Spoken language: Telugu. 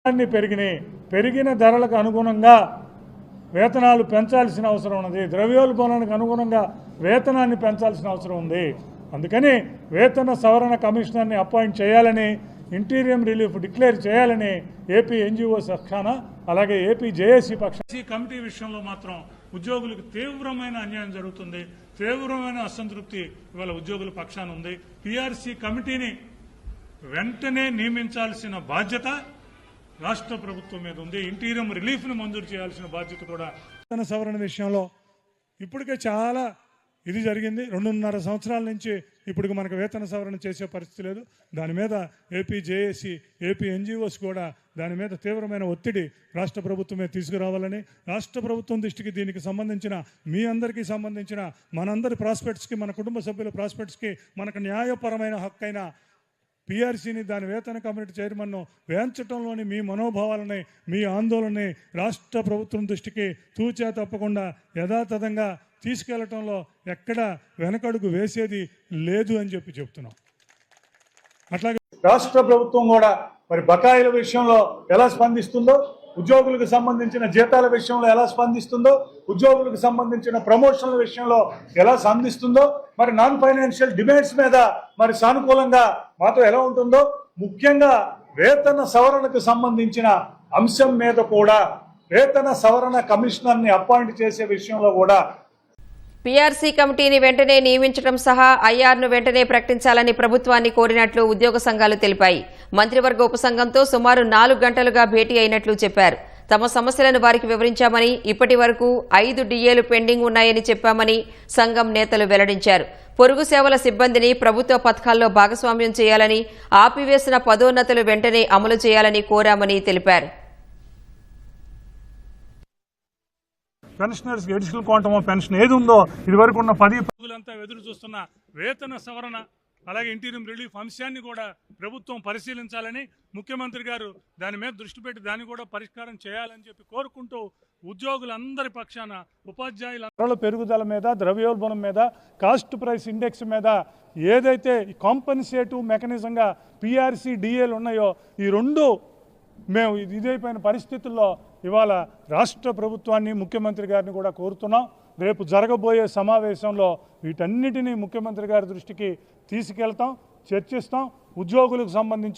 అన్ని పెరిగిన ధరలకు అనుగుణంగా వేతనాలు పెంచాల్సిన అవసరం ఉన్నది. ద్రవ్యోల్బణానికి అనుగుణంగా వేతనాన్ని పెంచాల్సిన అవసరం ఉంది. అందుకని వేతన సవరణ కమిషనర్ని అపాయింట్ చేయాలని, ఇంటీరియం రిలీఫ్ డిక్లేర్ చేయాలని ఏపీ ఎన్జిఓ పక్షాన అలాగే ఏపీ జేఏసీ పక్షాన కమిటీ విషయంలో మాత్రం ఉద్యోగులకు తీవ్రమైన అన్యాయం జరుగుతుంది. తీవ్రమైన అసంతృప్తి ఇవాళ ఉద్యోగుల పక్షాన ఉంది. పీఆర్సీ కమిటీని వెంటనే నియమించాల్సిన బాధ్యత రాష్ట్ర ప్రభుత్వం మీద ఉంది. ఇంటీరియం రిలీఫ్ను మంజూరు చేయాల్సిన బాధ్యత కూడా. వేతన సవరణ విషయంలో ఇప్పటికే చాలా ఇది జరిగింది. 2.5 సంవత్సరాల నుంచి ఇప్పటికి మనకు వేతన సవరణ చేసే పరిస్థితి లేదు. దాని మీద ఏపీ జేఏసీ, ఏపీ ఎన్జిఓస్ కూడా దాని మీద తీవ్రమైన ఒత్తిడి రాష్ట్ర ప్రభుత్వమే తీసుకురావాలని, రాష్ట్ర ప్రభుత్వం దృష్టికి దీనికి సంబంధించిన మీ అందరికీ సంబంధించిన మనందరి ప్రాస్పెక్ట్స్కి, మన కుటుంబ సభ్యుల ప్రాస్పెక్ట్స్కి మనకు న్యాయపరమైన హక్కైన పీఆర్సీని దాని వేతన కమిటీ చైర్మన్ను వేయించడంలోని మీ మనోభావాలని, మీ ఆందోళనని రాష్ట్ర ప్రభుత్వం దృష్టికి తూచా తప్పకుండా యథాతథంగా తీసుకెళ్లటంలో ఎక్కడ వెనకడుగు వేసేది లేదు అని చెప్తున్నాం. అట్లాగే రాష్ట్ర ప్రభుత్వం కూడా మరి బకాయిల విషయంలో ఎలా స్పందిస్తుందో, ఉద్యోగులకు సంబంధించిన జీతాల విషయంలో ఎలా స్పందిస్తుందో, ఉద్యోగులకు సంబంధించిన ప్రమోషన్ల విషయంలో ఎలా స్పందిస్తుందో, మరి నాన్ ఫైనాన్షియల్ డిమాండ్స్ మీద మరి సానుకూలంగా మాతో ఎలా ఉంటుందో, ముఖ్యంగా వేతన సవరణకు సంబంధించిన అంశం మీద కూడా వేతన సవరణ కమిషనర్ని అపాయింట్ చేసే విషయంలో కూడా పీఆర్సీ కమిటీని వెంటనే నియమించడం సహా ఐఆర్ను వెంటనే ప్రకటించాలని ప్రభుత్వాన్ని కోరినట్లు ఉద్యోగ సంఘాలు తెలిపాయి. మంత్రివర్గ ఉపసంఘంతో సుమారు 4 గంటలుగా భేటీ అయినట్లు చెప్పారు. తమ సమస్యలను వారికి వివరించామని, ఇప్పటి వరకు 5 డిఏలు పెండింగ్ ఉన్నాయని చెప్పామని సంఘం నేతలు వెల్లడించారు. పొరుగు సేవల సిబ్బందిని ప్రభుత్వ పథకాల్లో భాగస్వామ్యం చేయాలని, ఆపివేసిన పదోన్నతులు వెంటనే అమలు చేయాలని కోరామని తెలిపారు. పెన్షనర్స్కి అడిషనల్ క్వాంటమ్ ఆఫ్ పెన్షన్ ఏది ఉందో ఇదివరకు ఉన్న 10 పదులంతా ఎదురు చూస్తున్న వేతన సవరణ అలాగే ఇంటీరియం రిలీఫ్ అంశాన్ని కూడా ప్రభుత్వం పరిశీలించాలని ముఖ్యమంత్రి గారు దాని మీద దృష్టి పెట్టి దాన్ని కూడా పరిష్కారం చేయాలని చెప్పి కోరుకుంటూ ఉద్యోగులందరి పక్షాన ఉపాధ్యాయుల ధరల పెరుగుదల మీద, ద్రవ్యోల్బణం మీద, కాస్ట్ ప్రైస్ ఇండెక్స్ మీద ఏదైతే కాంపెన్సేటివ్ మెకానిజంగా పీఆర్సీ డిఏలు ఉన్నాయో ఈ రెండు మేము ఇదైపోయిన పరిస్థితుల్లో ఇవాళ రాష్ట్ర ప్రభుత్వాన్ని, ముఖ్యమంత్రి గారిని కూడా కోరుతున్నాం. రేపు జరగబోయే సమావేశంలో వీటన్నిటినీ ముఖ్యమంత్రి గారి దృష్టికి తీసుకెళ్తాం, చర్చిస్తాం. ఉద్యోగులకు సంబంధించి